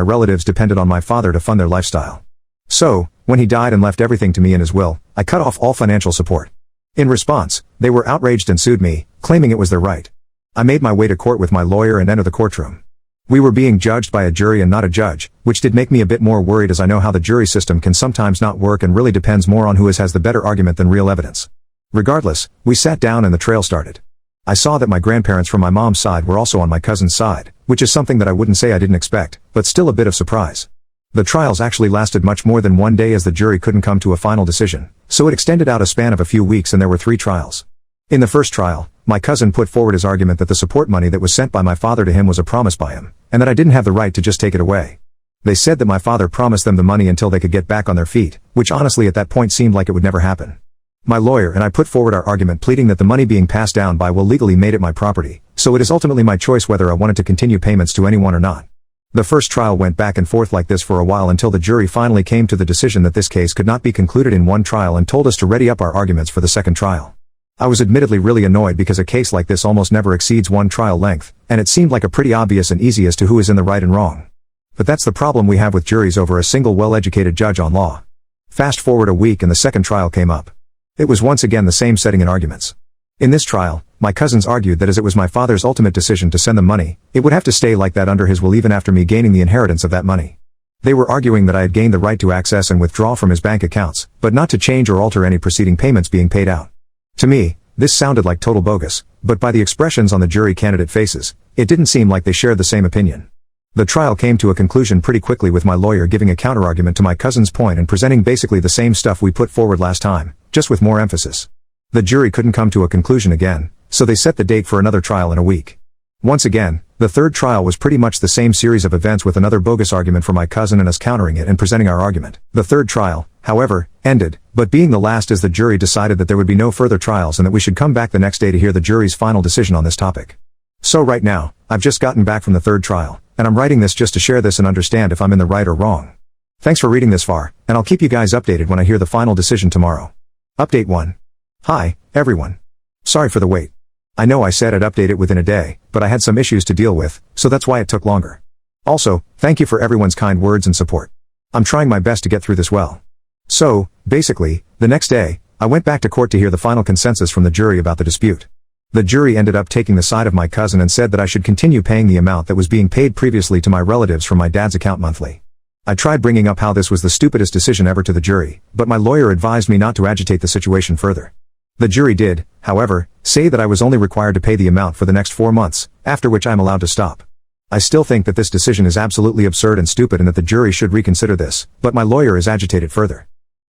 My relatives depended on my father to fund their lifestyle. So, when he died and left everything to me in his will, I cut off all financial support. In response, they were outraged and sued me, claiming it was their right. I made my way to court with my lawyer and entered the courtroom. We were being judged by a jury and not a judge, which did make me a bit more worried as I know how the jury system can sometimes not work and really depends more on who has the better argument than real evidence. Regardless, we sat down and the trail started. I saw that my grandparents from my mom's side were also on my cousin's side, which is something that I wouldn't say I didn't expect, but still a bit of surprise. The trials actually lasted much more than one day as the jury couldn't come to a final decision, so it extended out a span of a few weeks and there were 3 trials. In the first trial, my cousin put forward his argument that the support money that was sent by my father to him was a promise by him, and that I didn't have the right to just take it away. They said that my father promised them the money until they could get back on their feet, which honestly at that point seemed like it would never happen. My lawyer and I put forward our argument pleading that the money being passed down by will legally made it my property, so it is ultimately my choice whether I wanted to continue payments to anyone or not. The first trial went back and forth like this for a while until the jury finally came to the decision that this case could not be concluded in one trial and told us to ready up our arguments for the second trial. I was admittedly really annoyed because a case like this almost never exceeds one trial length, and it seemed like a pretty obvious and easy as to who is in the right and wrong. But that's the problem we have with juries over a single well-educated judge on law. Fast forward a week and the second trial came up. It was once again the same setting and arguments. In this trial, my cousins argued that as it was my father's ultimate decision to send them money, it would have to stay like that under his will even after me gaining the inheritance of that money. They were arguing that I had gained the right to access and withdraw from his bank accounts, but not to change or alter any preceding payments being paid out. To me, this sounded like total bogus, but by the expressions on the jury candidate faces, it didn't seem like they shared the same opinion. The trial came to a conclusion pretty quickly with my lawyer giving a counterargument to my cousin's point and presenting basically the same stuff we put forward last time, just with more emphasis. The jury couldn't come to a conclusion again, so they set the date for another trial in a week. Once again, the third trial was pretty much the same series of events with another bogus argument for my cousin and us countering it and presenting our argument. The third trial, however, ended, but being the last as the jury decided that there would be no further trials and that we should come back the next day to hear the jury's final decision on this topic. So right now, I've just gotten back from the third trial, and I'm writing this just to share this and understand if I'm in the right or wrong. Thanks for reading this far, and I'll keep you guys updated when I hear the final decision tomorrow. Update 1. Hi, everyone. Sorry for the wait. I know I said I'd update it within a day, but I had some issues to deal with, so that's why it took longer. Also, thank you for everyone's kind words and support. I'm trying my best to get through this well. So, basically, the next day, I went back to court to hear the final consensus from the jury about the dispute. The jury ended up taking the side of my cousin and said that I should continue paying the amount that was being paid previously to my relatives from my dad's account monthly. I tried bringing up how this was the stupidest decision ever to the jury, but my lawyer advised me not to agitate the situation further. The jury did, however, say that I was only required to pay the amount for the next 4 months, after which I am allowed to stop. I still think that this decision is absolutely absurd and stupid and that the jury should reconsider this, but my lawyer is agitated further.